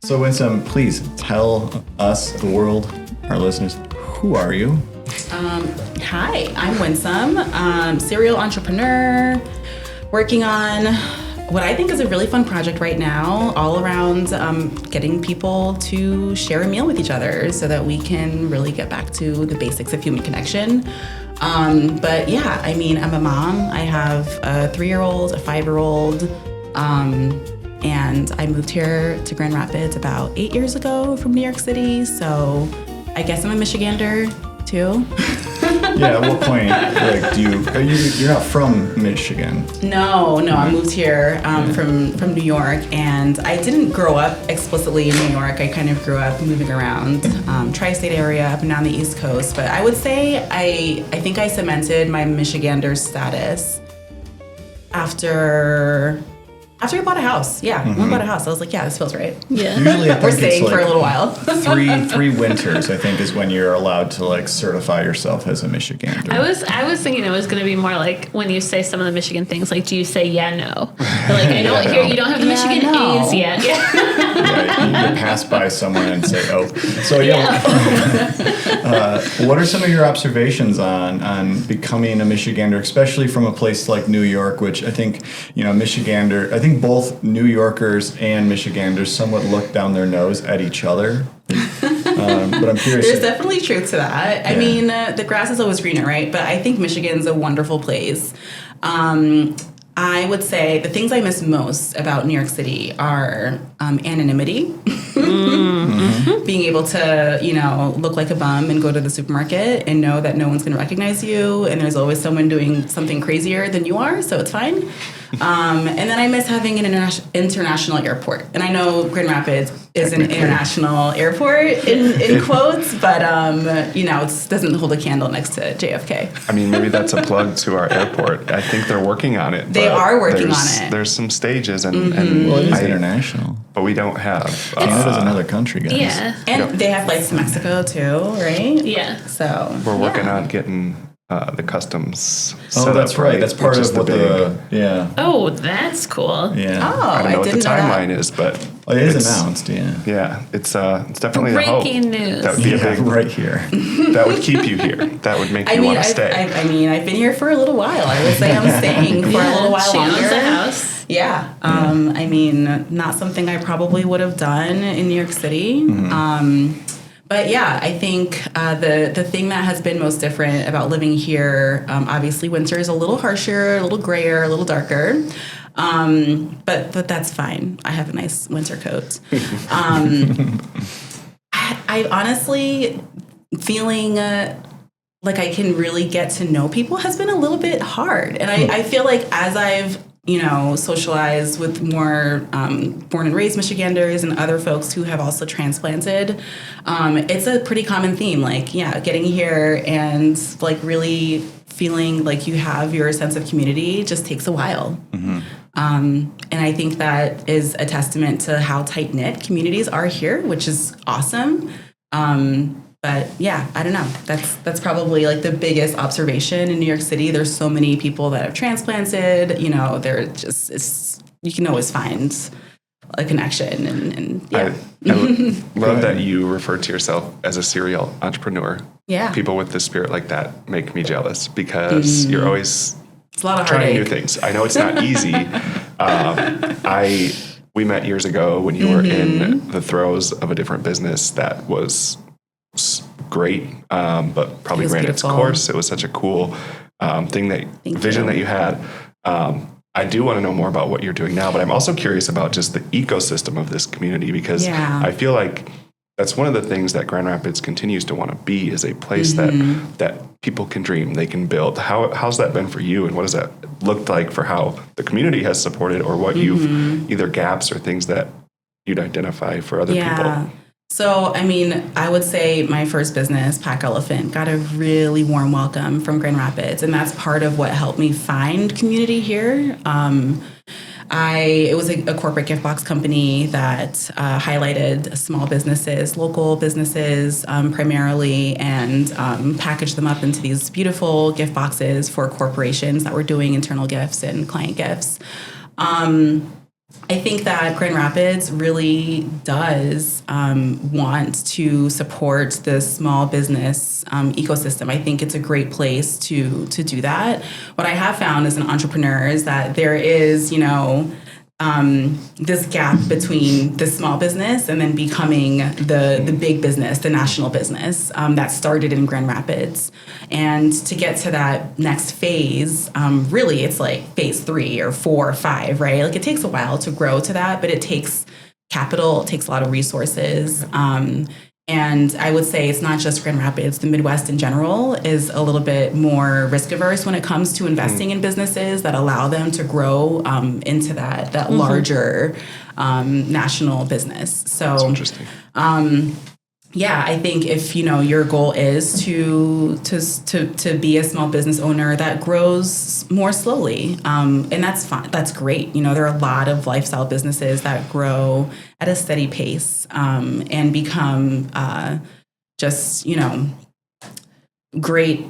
So Winsome, please tell us, the world, our listeners, who are you? Hi, I'm Winsome, serial entrepreneur, working on what I think is a really fun project right now, all around getting people to share a meal with each other so that we can really get back to the basics of human connection. But yeah, I mean, I'm a mom. I have a 3-year-old, a 5-year-old, and I moved here to Grand Rapids about 8 years ago from New York City. So I guess I'm a Michigander too. Yeah, at what point, like, you're not from Michigan? No, I moved here from New York, and I didn't grow up explicitly in New York. I kind of grew up moving around, tri-state area, up and down the East Coast. But I would say I think I cemented my Michigander status after I bought a house. Yeah, when I bought a house, I was like, yeah, this feels right. Yeah. Usually I think we're staying it's like for a little while. three winters, I think, is when you're allowed to like certify yourself as a Michigander. I was thinking it was going to be more like when you say some of the Michigan things, like, do you say yeah, no? Or like, I don't hear, you don't have the Michigan A's yet. Yeah. Yeah, you pass by someone and say, oh. So what are some of your observations on becoming a Michigander, especially from a place like New York, which I think, Michigander, I think both New Yorkers and Michiganders somewhat look down their nose at each other. But I'm curious. There's definitely truth to that. Yeah. I mean, the grass is always greener, right? But I think Michigan's a wonderful place. I would say the things I miss most about New York City are anonymity. Mm-hmm. Being able to, look like a bum and go to the supermarket and know that no one's going to recognize you, and there's always someone doing something crazier than you are, so it's fine. And then I miss having an international airport. And I know Grand Rapids is an international airport in quotes, but it doesn't hold a candle next to JFK. I mean, maybe that's a plug to our airport. I think they're working on it. They are working on it. There's some stages, and well, it is international, but we don't have. Canada's another country, guys. Yeah, and they have flights to Mexico too, right? Yeah. So we're working on getting the customs. Oh, that's right. That's part of what yeah. Oh, that's cool. Yeah. Oh, I don't know what the timeline is, but it is announced. Yeah. Yeah, it's definitely a hope. Breaking news. That would be a big right here. That would keep you here. That would make you want to stay. I've been here for a little while. I would say I'm staying for a little while longer. She owns a house. Yeah. Not something I probably would have done in New York City. Mm-hmm. But yeah, I think the thing that has been most different about living here, obviously winter is a little harsher, a little grayer, a little darker. But that's fine. I have a nice winter coat. I honestly feeling like I can really get to know people has been a little bit hard. And I feel like as I've socialized with more born and raised Michiganders and other folks who have also transplanted, it's a pretty common theme. Like, getting here and like really feeling like you have your sense of community just takes a while. Mm-hmm. And I think that is a testament to how tight-knit communities are here, which is awesome. But yeah, I don't know. That's probably like the biggest observation in New York City. There's so many people that have transplanted. They're just you can always find a connection and yeah. I love that you refer to yourself as a serial entrepreneur. Yeah. People with the spirit like that make me jealous because you're always it's a lot of trying heartache. new things. I know it's not easy. We met years ago when you were in the throes of a different business that was great, but probably ran its course. It was such a cool vision that you had. I do want to know more about what you're doing now, but I'm also curious about just the ecosystem of this community because I feel like that's one of the things that Grand Rapids continues to want to be is a place that people can dream, they can build. How's that been for you, and what has that looked like for how the community has supported or what you've either gaps or things that you'd identify for other people? So, I would say my first business, Pack Elephant, got a really warm welcome from Grand Rapids, and that's part of what helped me find community here. It was a corporate gift box company that highlighted small businesses, local businesses primarily, and packaged them up into these beautiful gift boxes for corporations that were doing internal gifts and client gifts. I think that Grand Rapids really does want to support the small business ecosystem. I think it's a great place to do that. What I have found as an entrepreneur is that there is, this gap between the small business and then becoming the big business, the national business that started in Grand Rapids. And to get to that next phase, really it's like phase 3 or 4 or 5, right? Like it takes a while to grow to that, but it takes capital, it takes a lot of resources. And I would say it's not just Grand Rapids. The Midwest in general is a little bit more risk averse when it comes to investing in businesses that allow them to grow into that larger national business. So That's interesting. Yeah, I think if your goal is to be a small business owner that grows more slowly, and that's fine, that's great. There are a lot of lifestyle businesses that grow at a steady pace and become just great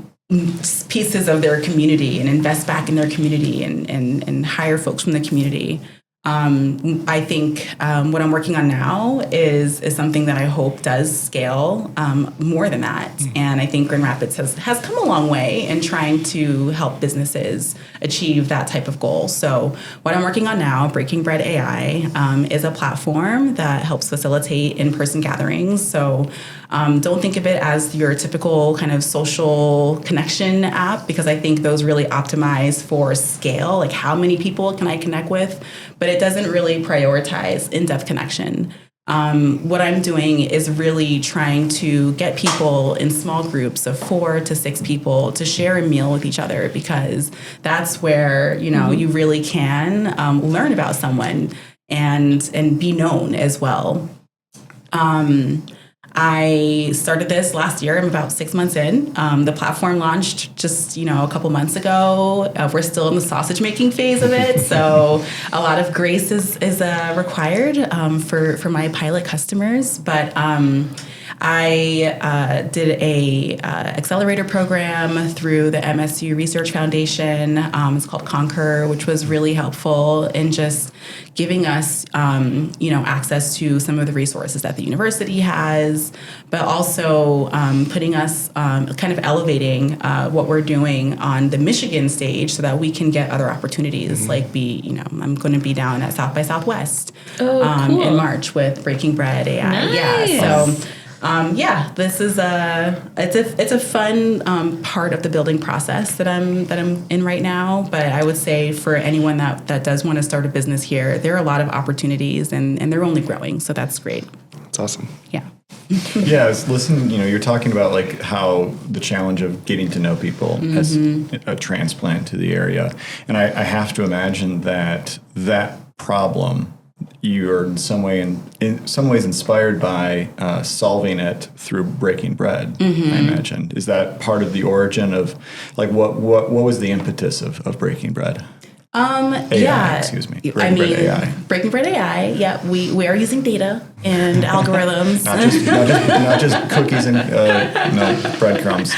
pieces of their community and invest back in their community and hire folks from the community. I think what I'm working on now is something that I hope does scale more than that. And I think Grand Rapids has come a long way in trying to help businesses achieve that type of goal. So what I'm working on now, Breaking Bread AI, is a platform that helps facilitate in-person gatherings. So don't think of it as your typical kind of social connection app, because I think those really optimize for scale, like how many people can I connect with, but it doesn't really prioritize in-depth connection. What I'm doing is really trying to get people in small groups of 4 to 6 people to share a meal with each other, because that's where, you really can learn about someone and be known as well. I started this last year. I'm about 6 months in. The platform launched just, a couple months ago. We're still in the sausage making phase of it. So a lot of grace is required for my pilot customers. But I did a accelerator program through the MSU Research Foundation. It's called Conquer, which was really helpful in just giving us, access to some of the resources that the university has, but also putting us kind of elevating what we're doing on the Michigan stage so that we can get other opportunities, like I'm going to be down at South by Southwest cool. in March with Breaking Bread AI. Nice. Yeah, so. This is it's a fun part of the building process that I'm in right now. But I would say for anyone that does want to start a business here, there are a lot of opportunities and they're only growing. So that's great. That's awesome. Yeah. Yeah, I was listening, you're talking about like how the challenge of getting to know people as a transplant to the area. And I have to imagine that problem you're in some ways inspired by solving it through Breaking Bread. I imagine, is that part of the origin of like what was the impetus of Breaking Bread? AI, excuse me. Breaking Bread AI. Breaking Bread AI. Yeah, we are using data and algorithms. not just cookies and breadcrumbs.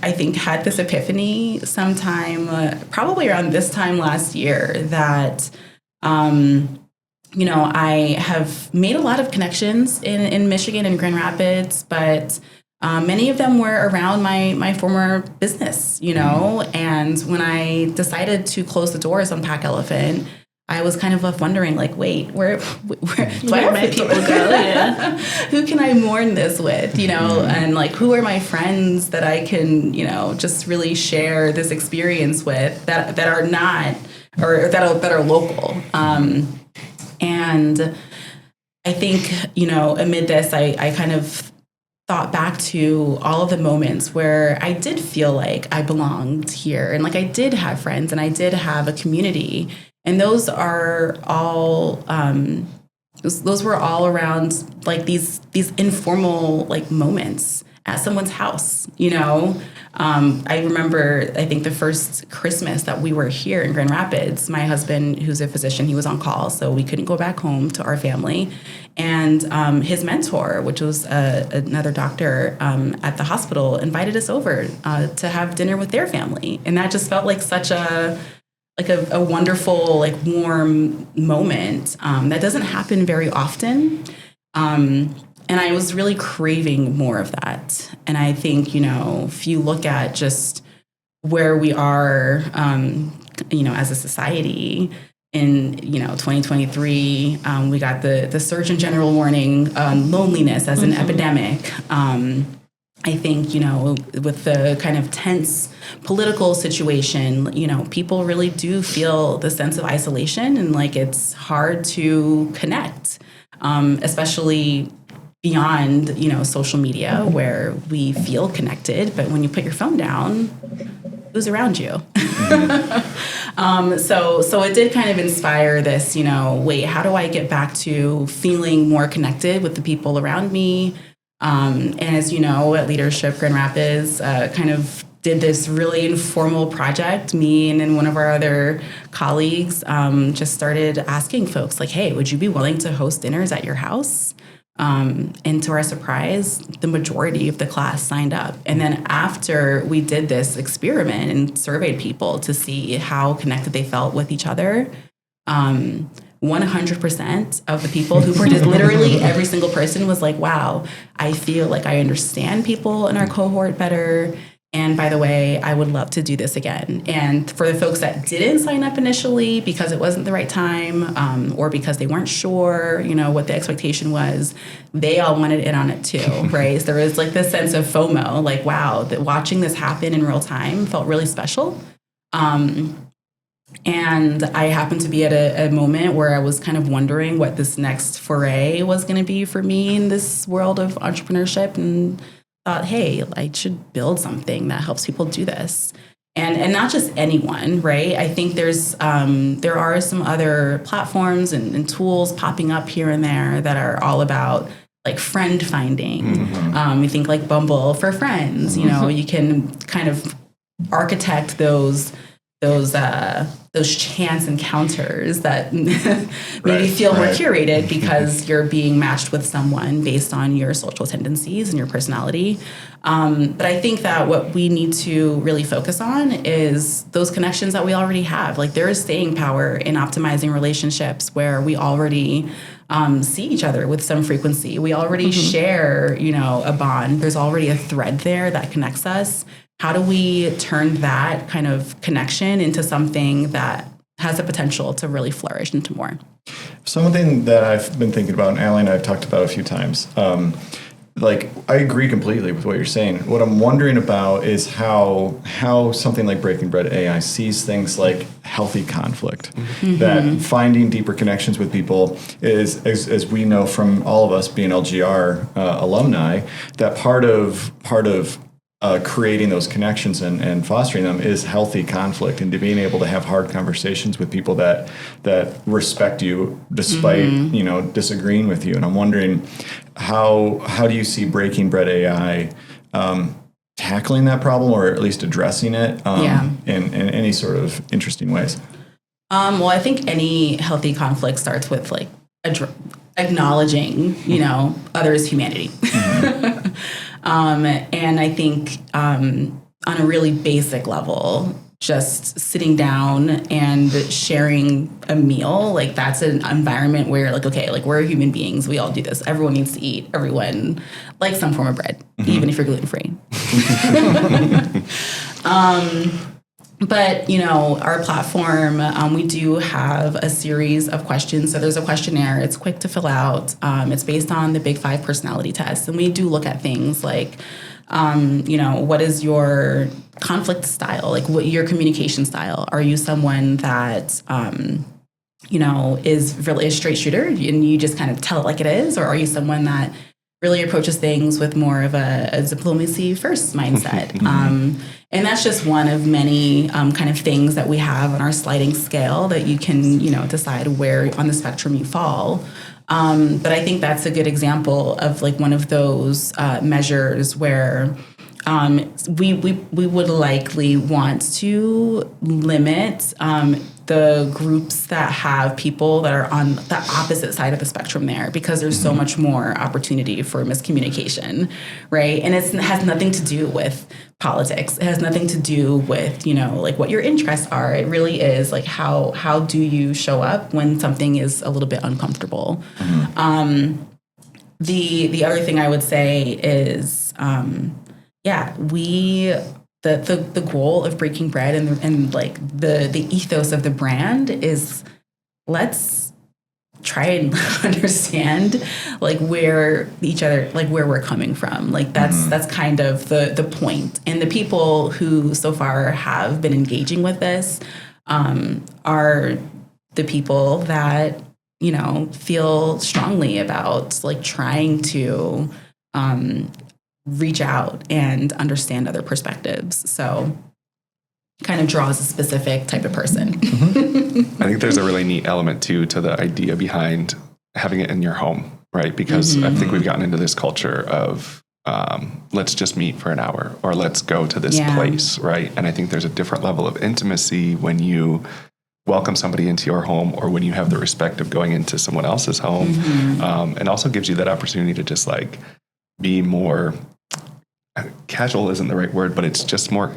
I think had this epiphany sometime, probably around this time last year, that, I have made a lot of connections in Michigan and Grand Rapids, but many of them were around my former business, and when I decided to close the doors on Pack Elephant, I was kind of left wondering, like, wait, where do my people go? Yeah. Who can I mourn this with, and like, who are my friends that I can, just really share this experience with that are not, or that are local. And I think, amid this, I kind of thought back to all of the moments where I did feel like I belonged here, and like I did have friends and I did have a community. And those are all, those were all around like these informal like moments. at someone's house, you know. I remember, I think the first Christmas that we were here in Grand Rapids, my husband, who's a physician, he was on call, so we couldn't go back home to our family. And his mentor, which was another doctor at the hospital, invited us over to have dinner with their family. And that just felt like such a wonderful, like warm moment that doesn't happen very often. And I was really craving more of that. And I think, you know, if you look at just where we are, you know, as a society in, you know, 2023, we got the Surgeon General warning loneliness as an epidemic. I think, you know, with the kind of tense political situation, you know, people really do feel the sense of isolation and like it's hard to connect, especially beyond, you know, social media where we feel connected. But when you put your phone down, who's around you? So it did kind of inspire this, you know, wait, how do I get back to feeling more connected with the people around me? And as you know, at Leadership Grand Rapids, kind of did this really informal project. Me and then one of our other colleagues just started asking folks like, hey, would you be willing to host dinners at your house? And to our surprise, the majority of the class signed up. And then after we did this experiment and surveyed people to see how connected they felt with each other, 100% of the people who participated, literally every single person was like, wow, I feel like I understand people in our cohort better. And by the way, I would love to do this again. And for the folks that didn't sign up initially because it wasn't the right time or because they weren't sure, you know, what the expectation was, they all wanted in on it too, right? So there was like this sense of FOMO, like, wow, that watching this happen in real time felt really special. And I happened to be at a moment where I was kind of wondering what this next foray was going to be for me in this world of entrepreneurship, and thought, hey, I should build something that helps people do this. And not just anyone, right? I think there are some other platforms and tools popping up here and there that are all about like friend finding. We think like Bumble for friends, you know, you can kind of architect those chance encounters that maybe feel more curated because you're being matched with someone based on your social tendencies and your personality. But I think that what we need to really focus on is those connections that we already have. Like there is staying power in optimizing relationships where we already see each other with some frequency. We already share, you know, a bond. There's already a thread there that connects us. How do we turn that kind of connection into something that has the potential to really flourish into more? Something that I've been thinking about, and Allie and I have talked about a few times, like I agree completely with what you're saying. What I'm wondering about is how something like Breaking Bread AI sees things like healthy conflict, that finding deeper connections with people is, as we know from all of us being LGR alumni, that part of creating those connections and fostering them is healthy conflict, and to being able to have hard conversations with people that respect you despite you know disagreeing with you. And I'm wondering how do you see Breaking Bread AI tackling that problem, or at least addressing it in any sort of interesting ways? Well, I think any healthy conflict starts with like acknowledging, you know, others' humanity. And I think on a really basic level, just sitting down and sharing a meal, like that's an environment where like, okay, like we're human beings. We all do this. Everyone needs to eat. Everyone likes some form of bread, even if you're gluten-free. But, you know, our platform, we do have a series of questions. So there's a questionnaire. It's quick to fill out. It's based on the Big 5 personality test. And we do look at things like, you know, what is your conflict style? Like what your communication style? Are you someone that, you know, is really a straight shooter and you just kind of tell it like it is? Or are you someone that really approaches things with more of a diplomacy first mindset? And that's just one of many kind of things that we have on our sliding scale that you can, you know, decide where on the spectrum you fall. But I think that's a good example of like one of those measures where we would likely want to limit the groups that have people that are on the opposite side of the spectrum there, because there's so much more opportunity for miscommunication, right? And it has nothing to do with politics. It has nothing to do with, like what your interests are. It really is like how do you show up when something is a little bit uncomfortable. The other thing I would say is, the goal of Breaking Bread and like the ethos of the brand is, let's try and understand like where we're coming from. Like that's kind of the point. And the people who so far have been engaging with this are the people that, feel strongly about like trying to reach out and understand other perspectives. So kind of draws a specific type of person. I think there's a really neat element too to the idea behind having it in your home, right? Because I think we've gotten into this culture of let's just meet for an hour or let's go to this place, right? And I think there's a different level of intimacy when you welcome somebody into your home or when you have the respect of going into someone else's home, and also gives you that opportunity to just like be more casual isn't the right word, but it's just more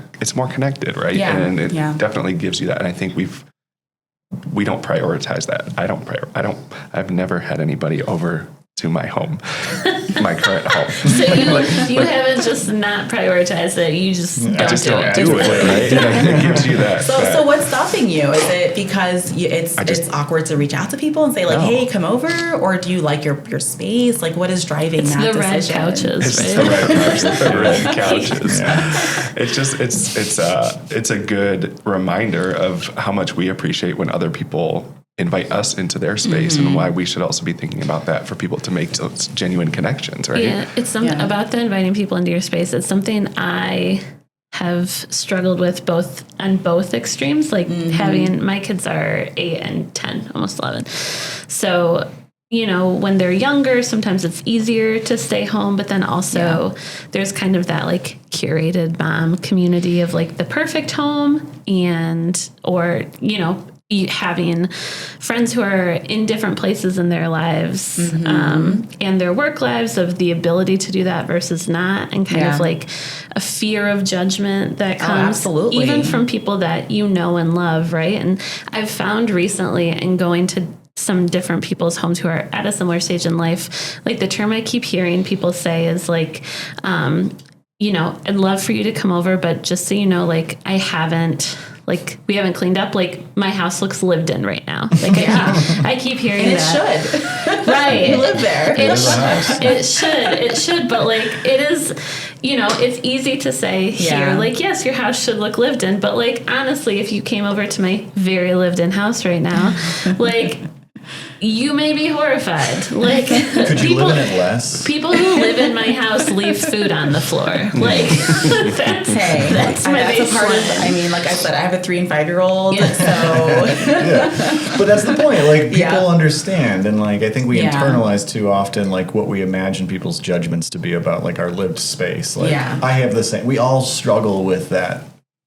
connected, right? Yeah. And it definitely gives you that. And I think we don't prioritize that. I've never had anybody over to my home, my current home. So you haven't just not prioritized it. You just don't do it. Right? It gives you that. So what's stopping you? Is it because it's awkward to reach out to people and say like, hey, come over? Or do you like your space? Like what is driving that decision? Red couches, it's right? the red couches. It's a good reminder of how much we appreciate when other people invite us into their space and why we should also be thinking about that for people to make those genuine connections, right? Yeah, it's something about the inviting people into your space. It's something I have struggled with on both extremes. Like having, my kids are 8 and 10, almost 11. So, when they're younger, sometimes it's easier to stay home, but then also there's kind of that like curated mom community of like the perfect home or having friends who are in different places in their lives and their work lives, of the ability to do that versus not, and kind of like a fear of judgment that comes even from people that and love, right? And I've found recently in going to some different people's homes who are at a similar stage in life, like the term I keep hearing people say is like, I'd love for you to come over, but just so you know, like we haven't cleaned up. Like my house looks lived in right now. Like I keep hearing and that. It should. Right. You live there. It should. But like it is, it's easy to say here, like, yes, your house should look lived in. But like, honestly, if you came over to my very lived in house right now, like, you may be horrified. Like, could you live in it less? People who live in my house leave food on the floor. Like, that's my baseline. I mean, like I said, I have a 3 and 5-year-old, But that's the point. Like, people understand, and like I think we internalize too often like what we imagine people's judgments to be about like our lived space. Like, I have the same. We all struggle with that,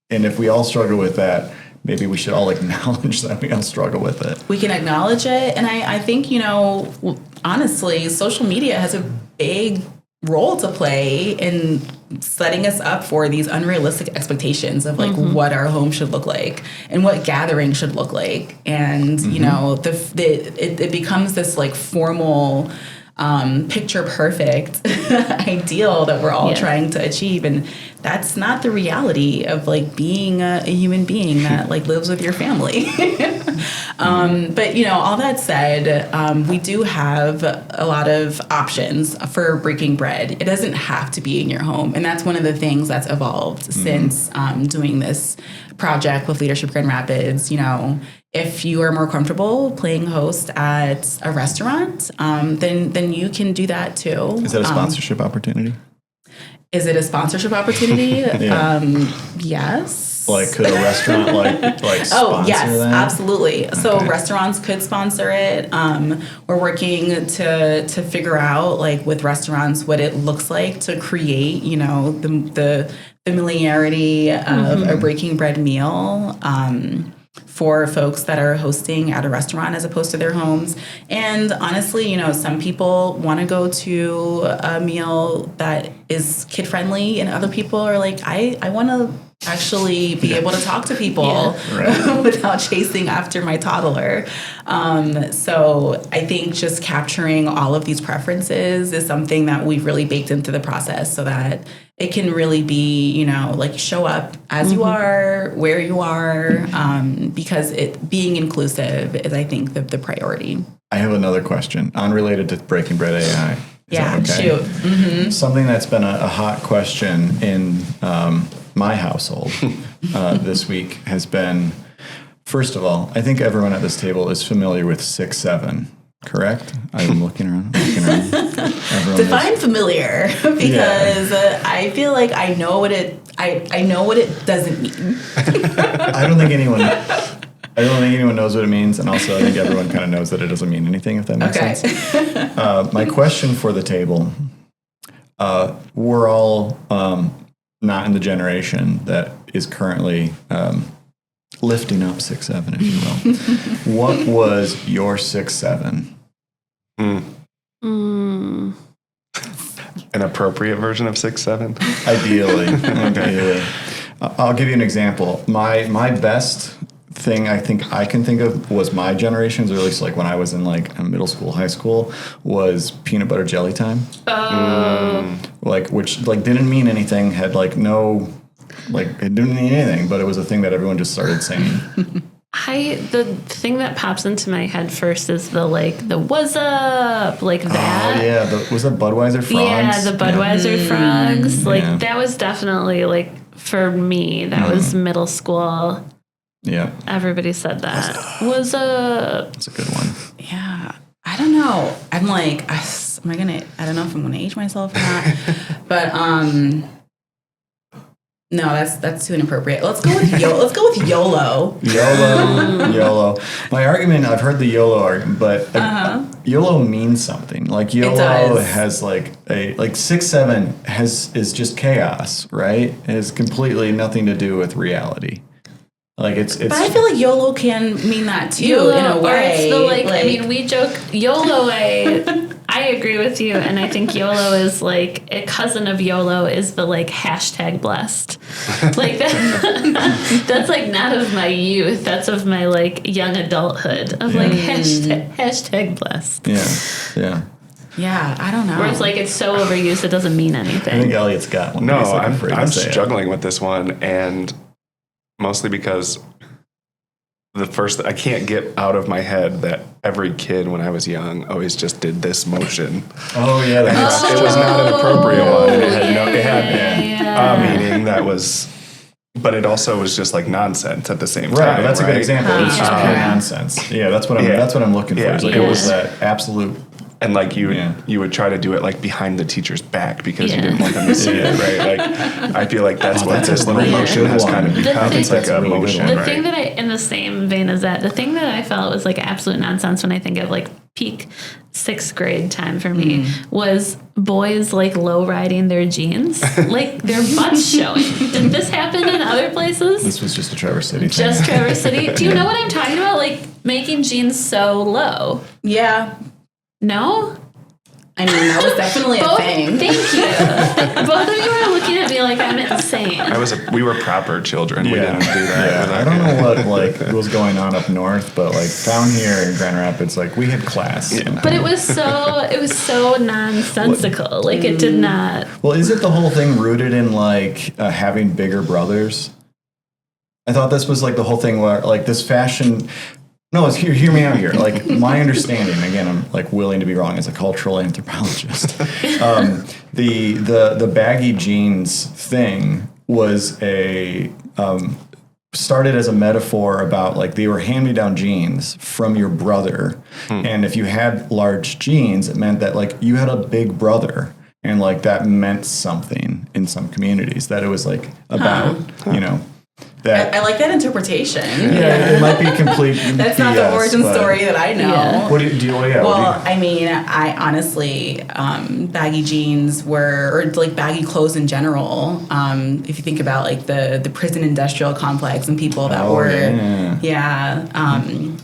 and if we all struggle with that, maybe we should all acknowledge that we all struggle with it. We can acknowledge it. And I think, honestly, social media has a big role to play in setting us up for these unrealistic expectations of like what our home should look like and what gathering should look like. And, it becomes this like formal, picture perfect ideal that we're all trying to achieve. And that's not the reality of like being a human being that like lives with your family. But all that said, we do have a lot of options for breaking bread. It doesn't have to be in your home. And that's one of the things that's evolved since doing this project with Leadership Grand Rapids. If you are more comfortable playing host at a restaurant, then you can do that too. Is that a sponsorship opportunity? Is it a sponsorship opportunity? Yes. Like, could a restaurant like sponsor Oh, yes, that? absolutely. So Okay. restaurants could sponsor it. We're working to figure out, like, with restaurants what it looks like to create, the familiarity of a breaking bread meal for folks that are hosting at a restaurant as opposed to their homes. And honestly, some people want to go to a meal that is kid friendly, and other people are like, I want to actually be able to talk to people without chasing after my toddler. So I think just capturing all of these preferences is something that we've really baked into the process so that it can really be, like, show up as you are, where you are, because being inclusive is, I think, the priority. I have another question unrelated to Breaking Bread AI. Shoot. Mm-hmm. Something that's been a hot question in my household this week has been, first of all, I think everyone at this table is familiar with 6-7, correct? I'm looking around. Define familiar, because I feel like I know what it doesn't mean. I don't think anyone knows what it means, and also I think everyone kind of knows that it doesn't mean anything, if that makes sense. My question for the table, we're all not in the generation that is currently lifting up 6-7, if you will. What was your 6-7? An appropriate version of 6-7? Ideally. I'll give you an example. My best thing I think I can think of was my generation's, or at least like when I was in like middle school, high school, was peanut butter jelly time. Which didn't mean anything, had like no, like it didn't mean anything, but it was a thing that everyone just started saying. The thing that pops into my head first is the what's up, like that. Oh yeah, was that Budweiser frogs? Yeah, the Budweiser frogs. That was definitely, like, for me, that was middle school. Yeah. Everybody said that. What's up? That's a good one. Yeah. I don't know. I'm like, I don't know if I'm gonna age myself or not. But no, that's too inappropriate. Let's go with YOLO. YOLO. My argument, I've heard the YOLO argument, but YOLO means something. Like YOLO has like 6-7 is just chaos, right? It has completely nothing to do with reality. Like it's. But I feel like YOLO can mean that too, YOLO, in a way. Or it's I mean, we joke YOLO. I agree with you, and I think YOLO is like a cousin of YOLO is the hashtag blessed. Like that. That's like not of my youth. That's of my young adulthood of hashtag blessed. Yeah. Yeah, I don't know. Where it's it's so overused it doesn't mean anything. I think Elliot's got one. No, I'm struggling with this one, and mostly because I can't get out of my head that every kid when I was young always just did this motion. Oh yeah, it was not an appropriate one. And it had a meaning that was, but it also was just like nonsense at the same time. Right, that's a good example. It's just pure nonsense. Yeah, that's what I'm looking for. It was that absolute. And you would try to do it behind the teacher's back because you didn't want them to see it, right? I feel like that's what this little motion has kind of become. It's like a motion, The thing that in the same vein as that, the thing that I felt was absolute nonsense when I think of peak 6th grade time for me was boys low riding their jeans, their butts showing. Did this happen in other places? This was just a Traverse City thing. Just Traverse City. Do you know what I'm talking about? Making jeans so low. Yeah. No? I mean, that was definitely a thing. Thank you. Both of you are looking at me like I'm insane. We were proper children. We didn't do that. Yeah. I don't know what was going on up north, but down here in Grand Rapids, we had class. Yeah. But it was so nonsensical. It did not. Well, is it the whole thing rooted in having bigger brothers? I thought this was the whole thing where this fashion. No, hear me out here. My understanding, again, I'm willing to be wrong as a cultural anthropologist. The baggy jeans thing was started as a metaphor about they were hand-me-down jeans from your brother, and if you had large jeans, it meant that you had a big brother, and that meant something in some communities that it was about that I like that interpretation. Yeah, it might be complete. That's not the origin story that I know. Yeah. What do you? Well, I mean, I honestly, baggy jeans or like baggy clothes in general. If you think about like the prison industrial complex and people that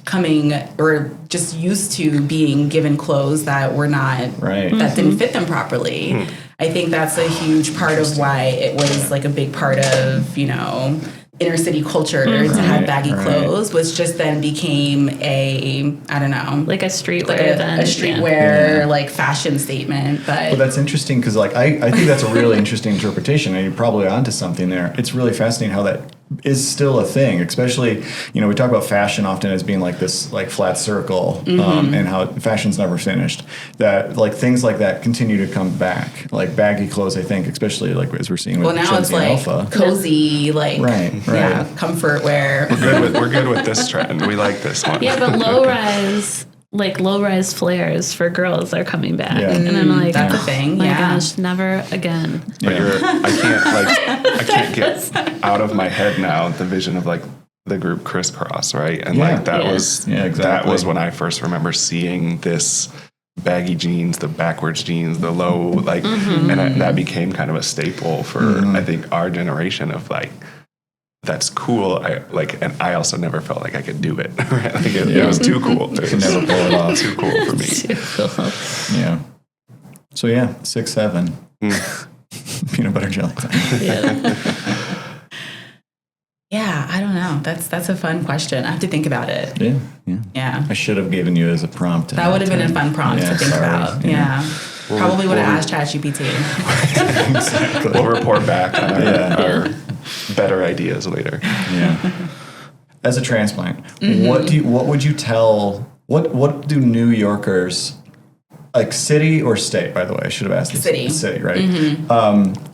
coming or just used to being given clothes that were not that didn't fit them properly. I think that's a huge part of why it was like a big part of, inner city culture to have baggy clothes was just then became like a streetwear a streetwear like fashion statement. But that's interesting because like I think that's a really interesting interpretation, and you're probably onto something there. It's really fascinating how that is still a thing, especially we talk about fashion often as being like this like flat circle, and how fashion's never finished. That like things like that continue to come back, like baggy clothes. I think especially like as we're seeing with now Gen it's Z like Alpha. cozy, like comfort wear. We're good with this trend. We like this one. Yeah, but low rise flares for girls are coming back, and I'm like, that's a thing. My gosh, never again. But I can't get out of my head now the vision of like the group Crisscross, right? And that was when I first remember seeing this baggy jeans, the backwards jeans, the low and that became kind of a staple for I think our generation of like. That's cool. And I also never felt like I could do it. Right? Like it was too cool. It was never pull it off. Too cool for me. Too cool. Yeah. So 6'7". Peanut butter jelly time. Yeah, I don't know. That's a fun question. I have to think about it. Yeah. I should have given you as a prompt. That would have been a fun prompt to think about. Yeah. Probably would have asked ChatGPT. Exactly. We'll report back on our better ideas later. Yeah. As a transplant, what would you tell? What do New Yorkers, like city or state? By the way, I should have asked this. City, right?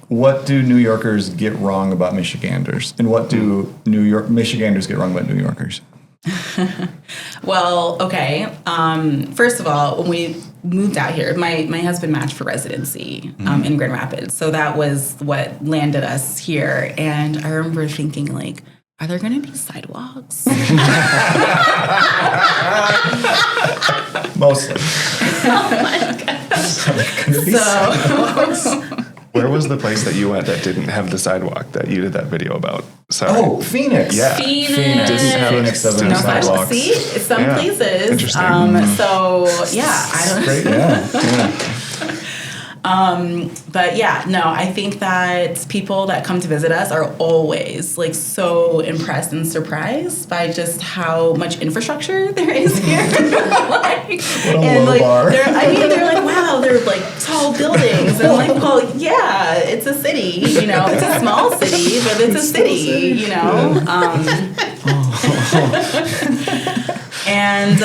What do New Yorkers get wrong about Michiganders, and what do Michiganders get wrong about New Yorkers? Well, okay. First of all, when we moved out here, my husband matched for residency in Grand Rapids. So that was what landed us here. And I remember thinking, like, are there going to be sidewalks? Mostly. Oh my gosh. Where was the place that you went that didn't have the sidewalk that you did that video about? Sorry. Oh, Phoenix. Yeah. Phoenix. Phoenix doesn't have sidewalks. See, some places. Interesting. I don't know. Great, yeah. But I think that people that come to visit us are always like so impressed and surprised by just how much infrastructure there is here. Bar. They're like, wow, they're like tall buildings. And I'm like, well, yeah, it's a city, it's a small city, but it's a city, And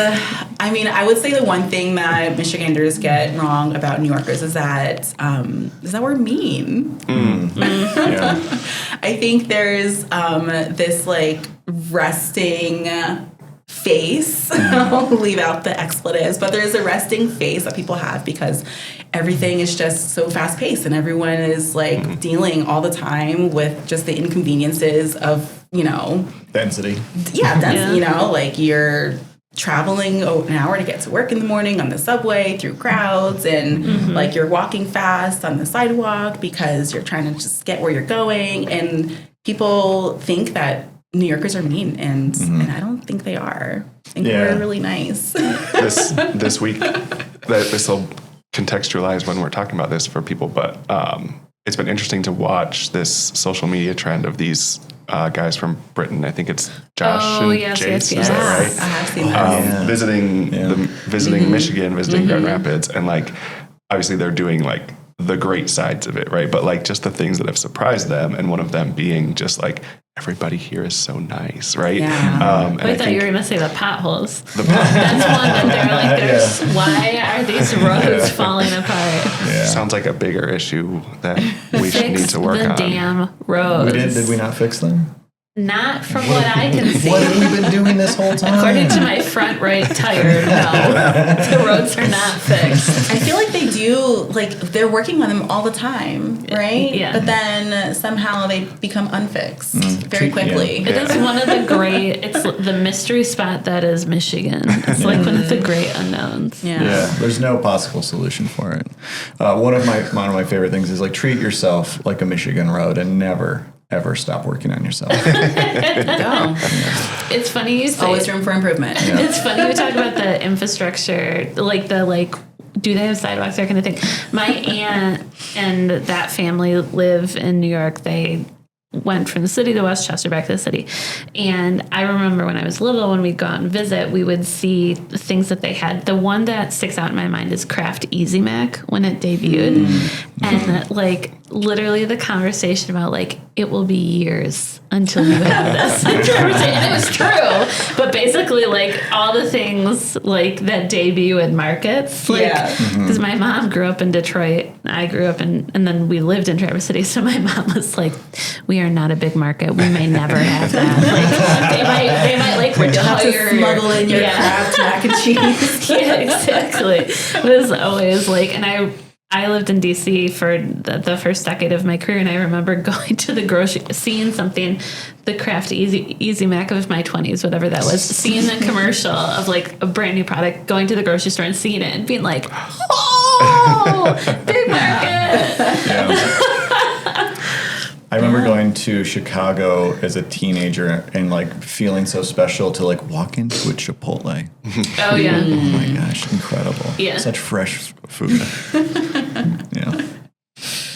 I would say the one thing that Michiganders get wrong about New Yorkers is that we're mean. Yeah. I think there's this like resting face. I'll leave out the expletives, but there's a resting face that people have because everything is just so fast paced and everyone is like dealing all the time with just the inconveniences of, density. Yeah, like you're traveling an hour to get to work in the morning on the subway through crowds and like you're walking fast on the sidewalk because you're trying to just get where you're going, and people think that New Yorkers are mean and I don't think they are. I think we're really nice. This week, this will contextualize when we're talking about this for people, but it's been interesting to watch this social media trend of these guys from Britain. I think it's Josh and Jace. Is that right? I have seen that. Visiting Michigan, visiting Grand Rapids, and like obviously they're doing like the great sides of it, right? But like just the things that have surprised them, and one of them being just like everybody here is so nice, right? Yeah. And I thought you were going to say the potholes. That's one that they're like, why are these roads falling apart? Yeah. Sounds like a bigger issue that we should need to work on. The damn roads. Did we not fix them? Not from what I can see. What have we been doing this whole time? According to my front right tire, no, the roads are not fixed. I feel like they do, like, they're working on them all the time, right? Yeah. But then somehow they become unfixed very quickly. It is one of the great, it's the mystery spot that is Michigan. It's like one of the great unknowns. Yeah, there's no possible solution for it. One of my favorite things is like treat yourself like a Michigan road and never ever stop working on yourself. It's funny you say. Always room for improvement. Yeah. It's funny you talk about the infrastructure, like do they have sidewalks, that kind of thing. My aunt and that family live in New York. They went from the city to Westchester, back to the city. And I remember when I was little, when we'd go out and visit, we would see the things that they had. The one that sticks out in my mind is Kraft Easy Mac when it debuted. And like literally the conversation about like, it will be years until you have this. And it was true. But basically like all the things like that debut in markets. Like, because my mom grew up in Detroit. I grew up and then we lived in Traverse City. So my mom was like, we are not a big market. We may never have that. Like they might like retire. You'll have to smuggle in your Kraft mac and cheese. Yeah, exactly. It was always like, and I lived in DC for the first decade of my career, and I remember going to the grocery, seeing something, the Kraft Easy Mac of my 20s, whatever that was, seeing the commercial of like a brand new product, going to the grocery store and seeing it and being like, oh, big market. Yeah. I remember going to Chicago as a teenager and like feeling so special to like walk into a Chipotle. Oh yeah. Oh my gosh, incredible. Yeah. Such fresh food. Yeah.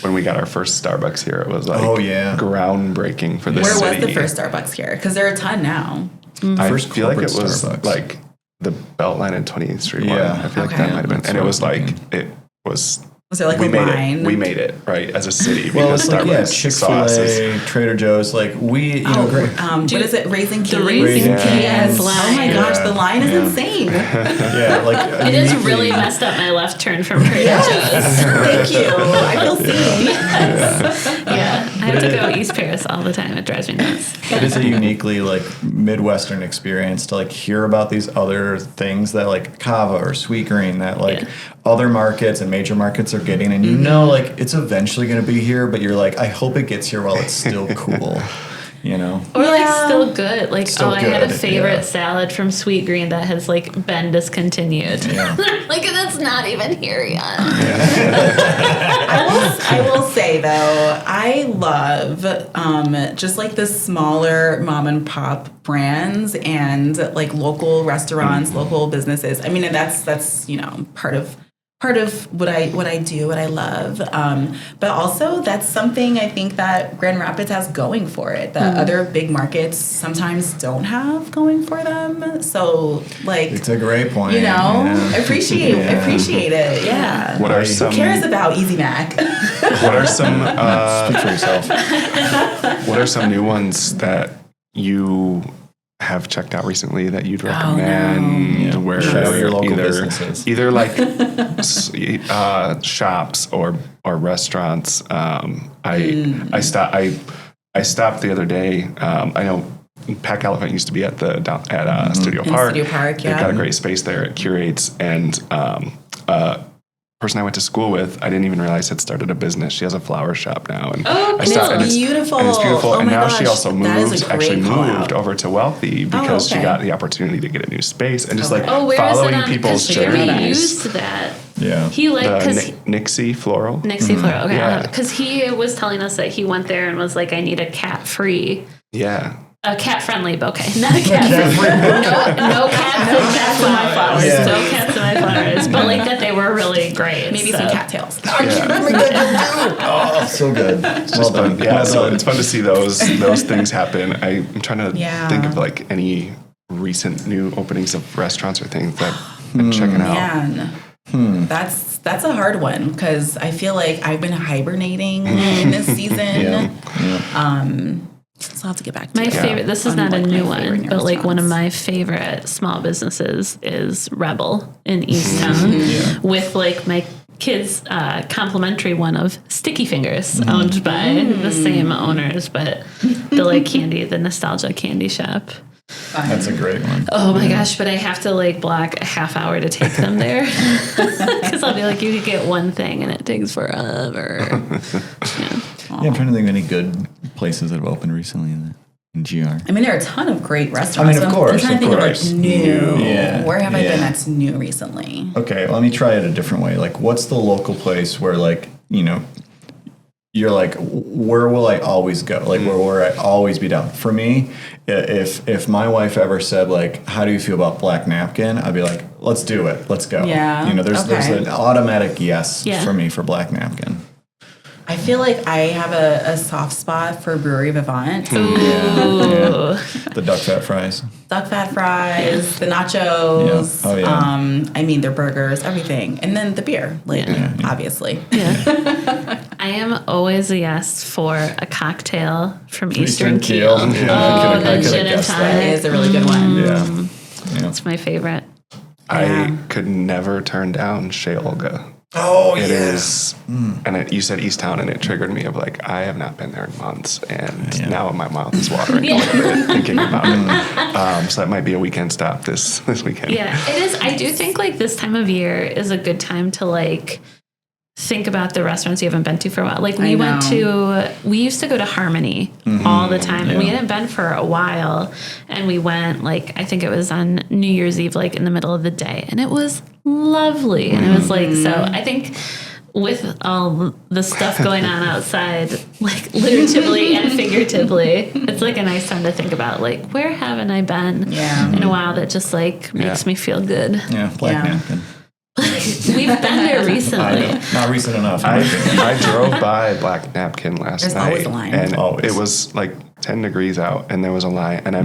When we got our first Starbucks here, it was like groundbreaking for this Where city. was the first Starbucks here? Because there are a ton now. I First feel like it corporate was Starbucks. like the Beltline and 28th Street one. Yeah. I feel like Okay. that might have been. That's And it what was I'm like, it was... Was there like we a made line? it. We made it, right, as a city. Well, because it's like, Starbucks sauces. Chick-fil-A, Trader Joe's, like great. What is it? Raising Cane's? Raising Yes. Cane's Oh my gosh, the line is insane. Yeah, like It has really messed up my left turn from Trader Joe's. Thank you. I feel seen. Yeah, I have to go East Paris all the time. It drives me nuts. It is a uniquely like Midwestern experience to like hear about these other things that like Cava or Sweet Green that like other markets and major markets are getting, and you know like it's eventually going to be here, but you're like, I hope it gets here while it's still cool, you know? Or like still good. Like, Still I had a good, favorite salad from Sweet Green that has like been discontinued. Yeah. Like that's not even here yet. I will say though, I love just like the smaller mom and pop brands and like local restaurants, local businesses. I mean, and that's you know part of what I do, what I love. But also that's something I think that Grand Rapids has going for it that other big markets sometimes don't have going for them. So like It's a great point. you know, Yeah. appreciate it. Yeah. What are Who some... cares about Easy Mac? What are some... Speak for yourself. what are some new ones that you have checked out recently that you'd recommend? Yeah. Where Shout out your local either, businesses. either like shops or restaurants. I stopped the other day. I know Pack Elephant used to be at Studio Park. Studio Park, They've got a great space there. It curates, and person I went to school with, I didn't even realize had started a business. She has a flower shop now, and it's beautiful. And it's beautiful. Oh and my now gosh, she also that is moved. a great Actually call moved out. over to Wealthy because she okay. got the opportunity to get a new space and just like Oh, where is it following on? people's Because Jeremy journeys. used that. Yeah. He like because Nixie Floral. Nixie Floral. Okay, Yeah. because he was telling us that he went there and was like, I need a cat-free. Yeah. A cat-friendly bouquet, not a cat-free. No cats in my flowers. Yeah. No cats in my flowers. But like that, they were really great. Maybe some cattails. Oh, so good. Well done. Yeah, Well so done. it's fun to see those things happen. I'm trying to Yeah. think of like any recent new openings of restaurants or things that I've been checking out. Man, that's a hard one because I feel like I've been hibernating in this season. So I'll have to get back to My it. favorite, this is On, not like, a new my favorite one, but like one of restaurants. my favorite small businesses is Rebel in Easttown with like my kids' complimentary one of Sticky Fingers, owned by the same owners, but the like candy, the nostalgia candy shop. That's a great one. Oh my gosh, but I have to like block a half hour to take them there because I'll be like, you could get one thing and it takes forever. Yeah, I'm trying to think of any good places that have opened recently in GR. I mean, there are a ton of great restaurants. Of course. I'm trying to think of like new. Yeah. Where have I been that's new recently? Okay, let me try it a different way. Like, what's the local place where, like, you know, you're like, where will I always go? Like, where will I always be down? For me, if my wife ever said, like, how do you feel about Black Napkin? I'd be like, let's do it. Let's go. Yeah. You know, there's an automatic yes Yeah. for me for Black Napkin. I feel like I have a soft spot for Brewery Vivant. Ooh. The duck fat fries. Duck fat fries, the nachos. Yeah. Oh, yeah. I mean, their burgers, everything. And then the beer, like, obviously. Yeah. I am always a yes for a cocktail from Eastern Keel. Yeah, the gin and tonic. That is a really good one. Yeah. It's my favorite. I could never turn down Shea Olga. Oh, It is, and you said East Town, and it triggered me of like, I have not been there in months, and now my mouth is watering a little bit thinking about it. So that might be a weekend stop this weekend. Yeah, it is. I do think like this time of year is a good time to like think about the restaurants you haven't been to for a while. Like we used to go to Harmony all the time, and we hadn't been for a while, and we went like, I think it was on New Year's Eve, like in the middle of the day, and it was lovely. And it was like, so I think with all the stuff going on outside, like literally and figuratively, it's like a nice time to think about like, where haven't I been in a while that just like makes me feel good. Yeah, Black Napkin. We've been there recently. Not recent enough. I drove by Black Napkin last There's night, always a line. and Always. it was like 10 degrees out, and there was a line, and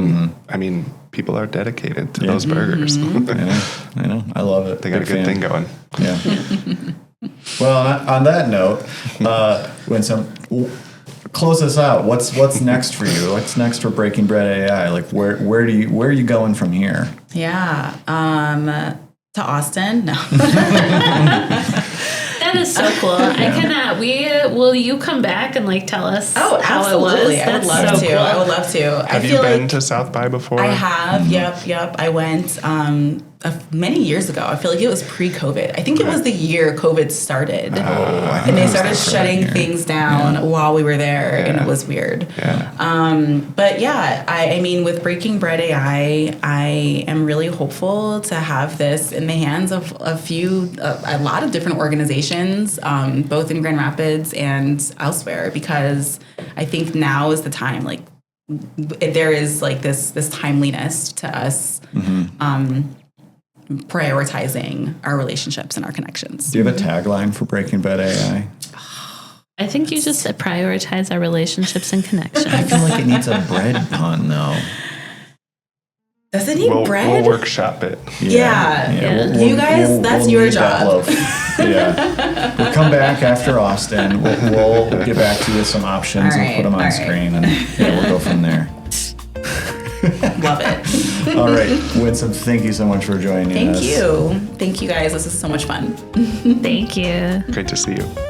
I mean, people are dedicated to those burgers. I know. I love it. They got a good thing going. Yeah. Well, on that note, Winsome, close us out. What's next for you? What's next for Breaking Bread AI? Like, where are you going from here? Yeah. To Austin? No. That is so cool. I cannot. Will you come back and like tell us how absolutely. it was? I would That's love so to. cool. I would love to. Have you been to South by before? I have. Yep. I went many years ago. I feel like it was pre-COVID. I think it was the year COVID started. And they started shutting things down while we were there, and it was weird. Yeah. But yeah, I mean, with Breaking Bread AI, I am really hopeful to have this in the hands of a lot of different organizations, both in Grand Rapids and elsewhere, because I think now is the time. Like, there is like this timeliness to us. Prioritizing our relationships and our connections. Do you have a tagline for Breaking Bread AI? I think you just prioritize our relationships and connections. I feel like it needs a bread pun, though. Does it need bread? We'll workshop it. Yeah. You guys, that's your need that job. loaf. Yeah. We'll come back after Austin. We'll get back to you with some options and put them on screen, and we'll go from there. Love it. All right, Winsome, thank you so much for joining us. Thank you. Thank you guys. This is so much fun. Thank you. Great to see you.